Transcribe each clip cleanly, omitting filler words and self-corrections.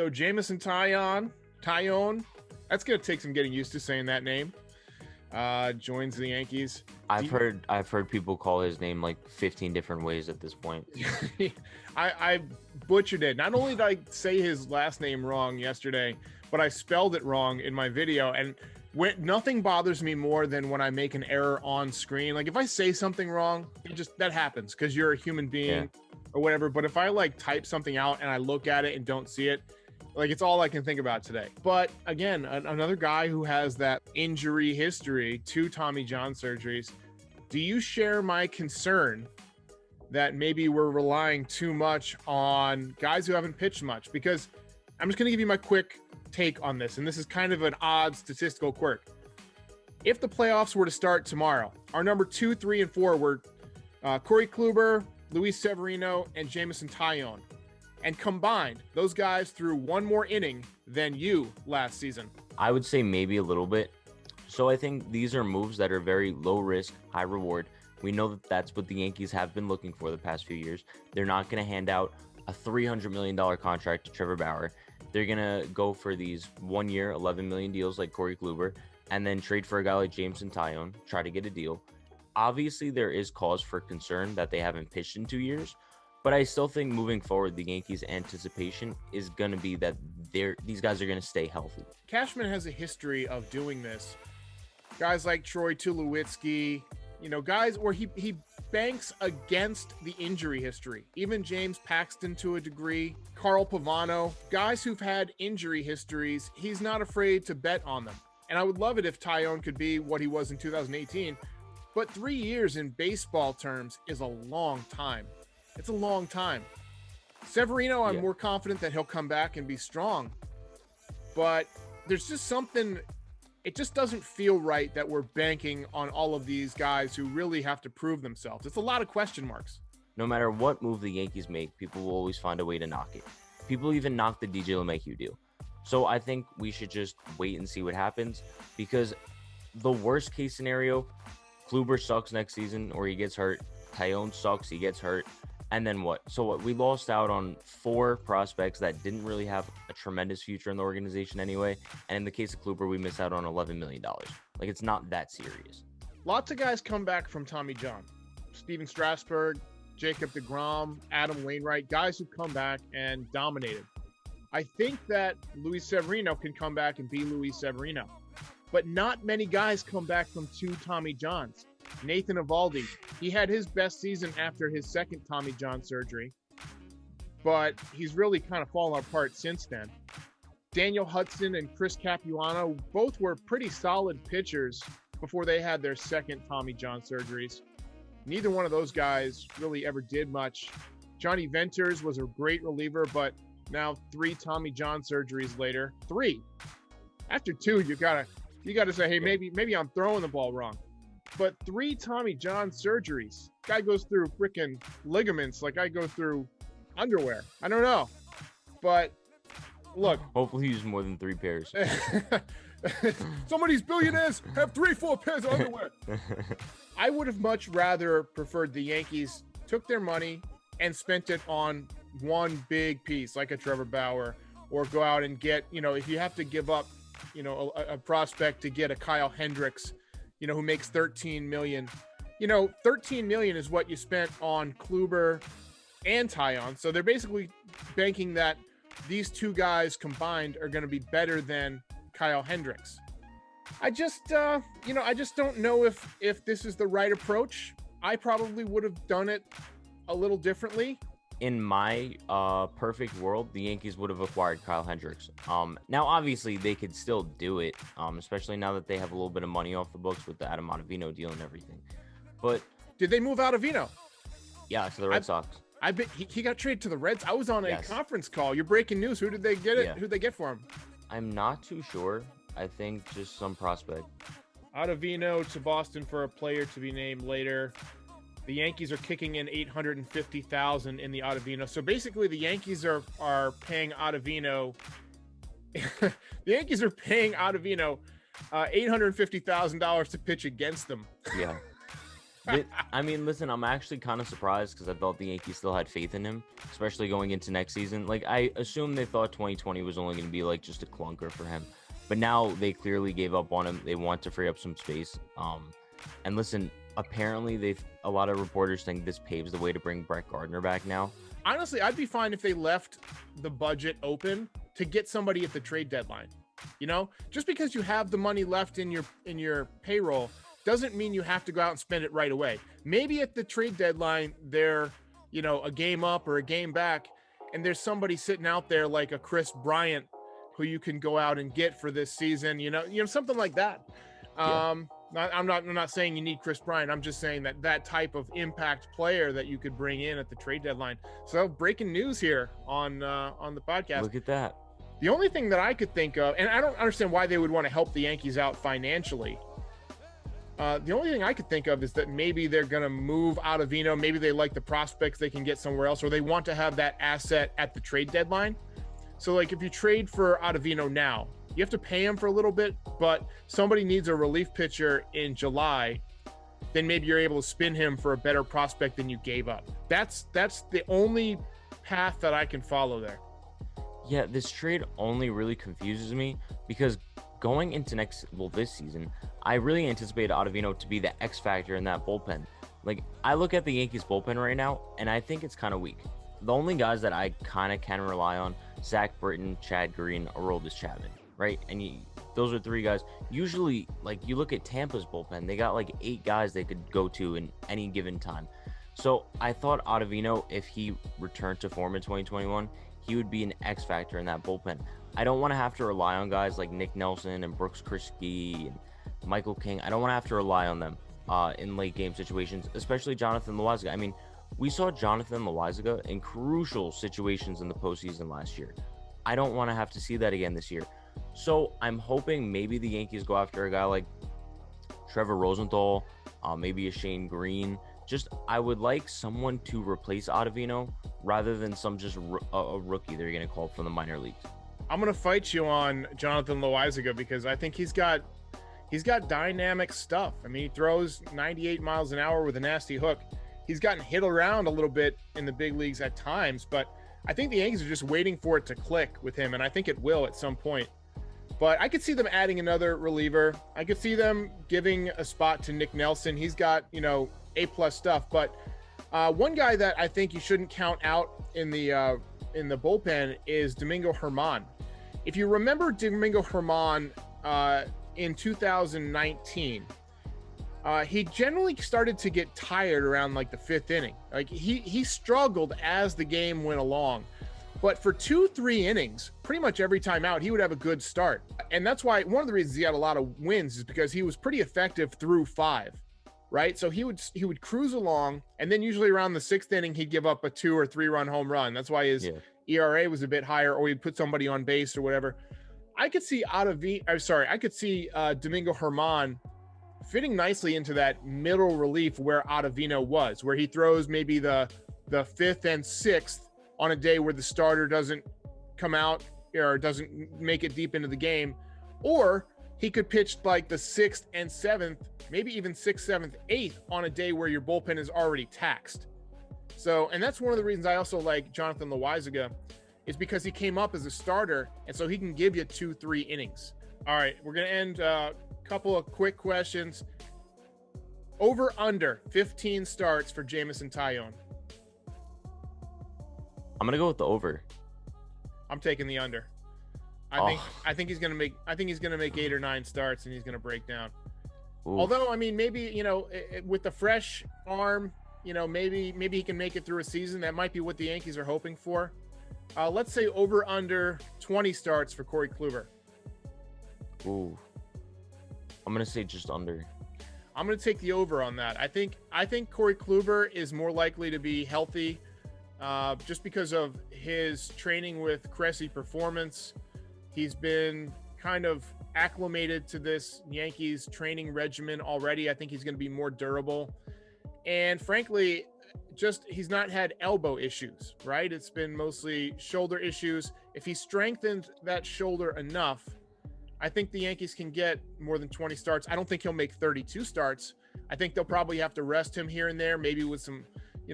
So Jameson Taillon, that's going to take some getting used to saying that name. Joins the Yankees. I've heard people call his name like 15 different ways at this point. I butchered it. Not only did I say his last name wrong yesterday, but I spelled it wrong in my video. And nothing bothers me more than when I make an error on screen. Like if I say something wrong, that happens because you're a human being or whatever. But if I like type something out and I look at it and don't see it, like it's all I can think about today. But again, another guy who has that injury history, 2 Tommy John surgeries. Do you share my concern that maybe we're relying too much on guys who haven't pitched much? Because I'm just going to give you my quick take on this, and this is kind of an odd statistical quirk. If the playoffs were to start tomorrow, our number 2, 3, and 4 were Corey Kluber, Luis Severino, and Jameson Taillon. And combined, those guys threw one more inning than you last season. I would say maybe a little bit. So I think these are moves that are very low risk, high reward. We know that that's what the Yankees have been looking for the past few years. They're not going to hand out a $300 million contract to Trevor Bauer. They're going to go for these 1 year, $11 million deals like Corey Kluber, and then trade for a guy like Jameson Taillon, try to get a deal. Obviously, there is cause for concern that they haven't pitched in 2 years. But I still think moving forward, the Yankees' anticipation is going to be that these guys are going to stay healthy. Cashman has a history of doing this. Guys like Troy Tulowitzki, guys where he banks against the injury history. Even James Paxton to a degree, Carl Pavano, guys who've had injury histories, he's not afraid to bet on them. And I would love it if Taillon could be what he was in 2018. But 3 years in baseball terms is a long time. It's a long time. Severino, I'm more confident that he'll come back and be strong. But there's just something, it just doesn't feel right that we're banking on all of these guys who really have to prove themselves. It's a lot of question marks. No matter what move the Yankees make, people will always find a way to knock it. People even knock the DJ LeMahieu deal. So I think we should just wait and see what happens, because the worst case scenario, Kluber sucks next season or he gets hurt. Taillon sucks, he gets hurt. And then what? So what? We lost out on 4 prospects that didn't really have a tremendous future in the organization anyway. And in the case of Kluber, we missed out on $11 million. Like, it's not that serious. Lots of guys come back from Tommy John. Steven Strasburg, Jacob deGrom, Adam Wainwright, guys who come back and dominated. I think that Luis Severino can come back and be Luis Severino. But not many guys come back from 2 Tommy Johns. Nathan Eovaldi, he had his best season after his second Tommy John surgery, but he's really kind of fallen apart since then. Daniel Hudson and Chris Capuano both were pretty solid pitchers before they had their second Tommy John surgeries. Neither one of those guys really ever did much. Johnny Venters was a great reliever, but now 3 Tommy John surgeries later. 3. After 2, you gotta say, hey, maybe I'm throwing the ball wrong. But 3 Tommy John surgeries. Guy goes through freaking ligaments like I go through underwear. I don't know. But look. Hopefully he uses more than 3 pairs. Some of these billionaires have 3-4 pairs of underwear. I would have much rather preferred the Yankees took their money and spent it on one big piece like a Trevor Bauer, or go out and get, if you have to give up, a prospect to get a Kyle Hendricks, who makes $13 million. $13 million is what you spent on Kluber and Taillon. So they're basically banking that these 2 guys combined are going to be better than Kyle Hendricks. I just don't know if this is the right approach. I probably would have done it a little differently. In my perfect world, the Yankees would have acquired Kyle Hendricks. Now, obviously, they could still do it, especially now that they have a little bit of money off the books with the Taillon Ottavino deal and everything. But did they move Ottavino? Yeah, to the Red Sox. I bet he got traded to the Reds. I was on a conference call. You're breaking news. Who did they get it? Yeah. Who did they get for him? I'm not too sure. I think just some prospect. Ottavino to Boston for a player to be named later. The Yankees are kicking in $850,000 in the Ottavino. So basically, the Yankees are paying Ottavino. The Yankees are paying Ottavino $850,000 to pitch against them. Yeah. I mean, listen, I'm actually kind of surprised because I thought the Yankees still had faith in him, especially going into next season. Like, I assumed they thought 2020 was only going to be like just a clunker for him, but now they clearly gave up on him. They want to free up some space. And listen, apparently a lot of reporters think this paves the way to bring Brett Gardner back now. Honestly, I'd be fine if they left the budget open to get somebody at the trade deadline. You know, just because you have the money left in your payroll doesn't mean you have to go out and spend it right away. Maybe at the trade deadline, they're, you know, a game up or a game back, and there's somebody sitting out there like a Chris Bryant who you can go out and get for this season, you know, something like that. Yeah. I'm not saying you need Chris Bryant. I'm just saying that type of impact player that you could bring in at the trade deadline. So breaking news here on the podcast. Look at that. The only thing that I could think of, and I don't understand why they would want to help the Yankees out financially. The only thing I could think of is that maybe they're going to move Ottavino. Maybe they like the prospects they can get somewhere else, or they want to have that asset at the trade deadline. So like if you trade for Ottavino now, you have to pay him for a little bit, but somebody needs a relief pitcher in July, then maybe you're able to spin him for a better prospect than you gave up. That's the only path that I can follow there. Yeah, this trade only really confuses me because going into this season, I really anticipate Ottavino to be the X factor in that bullpen. Like, I look at the Yankees bullpen right now, and I think it's kind of weak. The only guys that I kind of can rely on, Zach Britton, Chad Green, Aroldis Chapman, right? And those are three guys. Usually, like, you look at Tampa's bullpen, they got like 8 guys they could go to in any given time. So I thought Ottavino, if he returned to form in 2021, he would be an X factor in that bullpen. I don't want to have to rely on guys like Nick Nelson and Brooks Kriske and Michael King. I don't want to have to rely on them in late game situations, especially Jonathan Loáisiga. I mean, we saw Jonathan Loáisiga in crucial situations in the postseason last year. I don't want to have to see that again this year. So I'm hoping maybe the Yankees go after a guy like Trevor Rosenthal, maybe a Shane Green. I would like someone to replace Ottavino rather than some just a rookie they're going to call from the minor leagues. I'm going to fight you on Jonathan Loáisiga because I think he's got dynamic stuff. I mean, he throws 98 miles an hour with a nasty hook. He's gotten hit around a little bit in the big leagues at times, but I think the Yankees are just waiting for it to click with him, and I think it will at some point. But I could see them adding another reliever. I could see them giving a spot to Nick Nelson. He's got, A+ stuff. But one guy that I think you shouldn't count out in the bullpen is Domingo Germán. If you remember Domingo Germán in 2019, he generally started to get tired around like the 5th inning. Like he struggled as the game went along. But for 2-3 innings, pretty much every time out, he would have a good start. And that's why one of the reasons he had a lot of wins is because he was pretty effective through 5, right? So he would cruise along, and then usually around the 6th inning, he'd give up a 2 or 3 run home run. That's why his ERA was a bit higher, or he'd put somebody on base or whatever. I could see Domingo Germán fitting nicely into that middle relief where Ottavino was, where he throws maybe the 5th and 6th on a day where the starter doesn't come out or doesn't make it deep into the game, or he could pitch like the 6th and 7th, maybe even 6th, 7th, 8th on a day where your bullpen is already taxed. So, and that's one of the reasons I also like Jonathan Loáisiga, is because he came up as a starter, and so he can give you 2-3 innings. All right, we're going to end a couple of quick questions. Over under 15 starts for Jameson Taillon. I'm gonna go with the over. I'm taking the under. I think he's gonna make 8 or 9 starts and he's gonna break down. Oof. Although, I mean, maybe with the fresh arm, maybe he can make it through a season. That might be what the Yankees are hoping for. Let's say over under 20 starts for Corey Kluber. Ooh. I'm gonna say just under. I'm gonna take the over on that. I think Corey Kluber is more likely to be healthy. Just because of his training with Cressy Performance. He's been kind of acclimated to this Yankees training regimen already. I think he's going to be more durable. And frankly, he's not had elbow issues, right? It's been mostly shoulder issues. If he strengthens that shoulder enough, I think the Yankees can get more than 20 starts. I don't think he'll make 32 starts, I think they'll probably have to rest him here and there, maybe with some,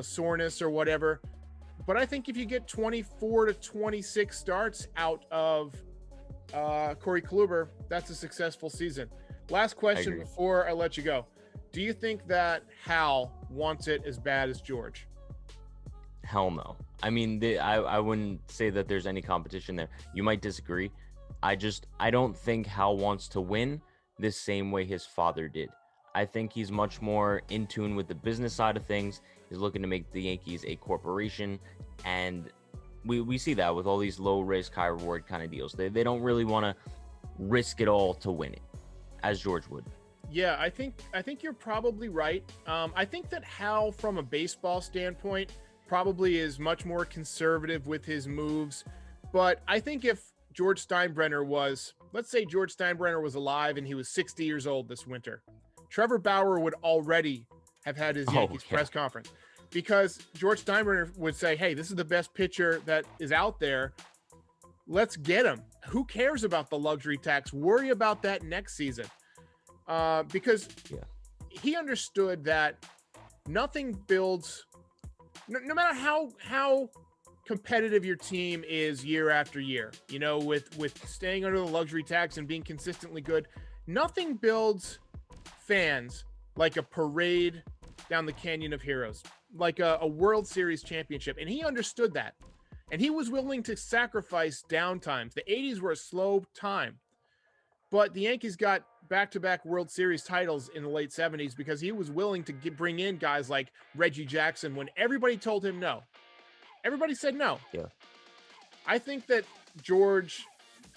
soreness or whatever. But I think if you get 24 to 26 starts out of Corey Kluber, that's a successful season. Last question before I let you go. Do you think that Hal wants it as bad as George? Hell no. I mean, I wouldn't say that there's any competition there. You might disagree. I don't think Hal wants to win the same way his father did. I think he's much more in tune with the business side of things. He's looking to make the Yankees a corporation, and we see that with all these low risk, high reward kind of deals. They don't really want to risk it all to win it, as George would. Yeah, I think you're probably right. I think that Hal, from a baseball standpoint, probably is much more conservative with his moves. But I think if George Steinbrenner was, let's say George Steinbrenner was alive and he was 60 years old this winter, Trevor Bauer would already have had his Yankees press conference, because George Steinbrenner would say, hey, this is the best pitcher that is out there. Let's get him. Who cares about the luxury tax? Worry about that next season. Because he understood that nothing builds, no matter how competitive your team is year after year, with staying under the luxury tax and being consistently good, nothing builds fans like a parade down the Canyon of Heroes, like a World Series championship. And he understood that. And he was willing to sacrifice downtimes. The 80s were a slow time, but the Yankees got back-to-back World Series titles in the late 70s because he was willing to bring in guys like Reggie Jackson when everybody told him no. Everybody said no. Yeah. I think that George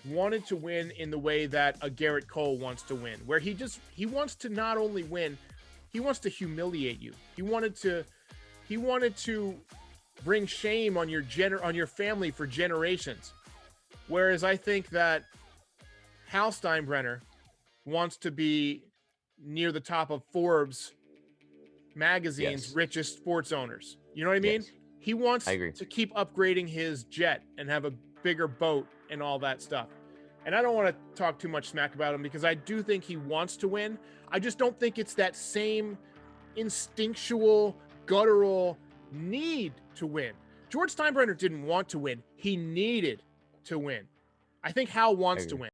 wanted to win in the way that a Garrett Cole wants to win, where he wants to not only win, he wants to humiliate you. He wanted to bring shame on your family for generations. Whereas I think that Hal Steinbrenner wants to be near the top of Forbes magazine's richest sports owners. You know what I mean? Yes. He wants to keep upgrading his jet and have a bigger boat and all that stuff. And I don't want to talk too much smack about him because I do think he wants to win. I just don't think it's that same instinctual, guttural need to win. George Steinbrenner didn't want to win. He needed to win. I think Hal wants to win.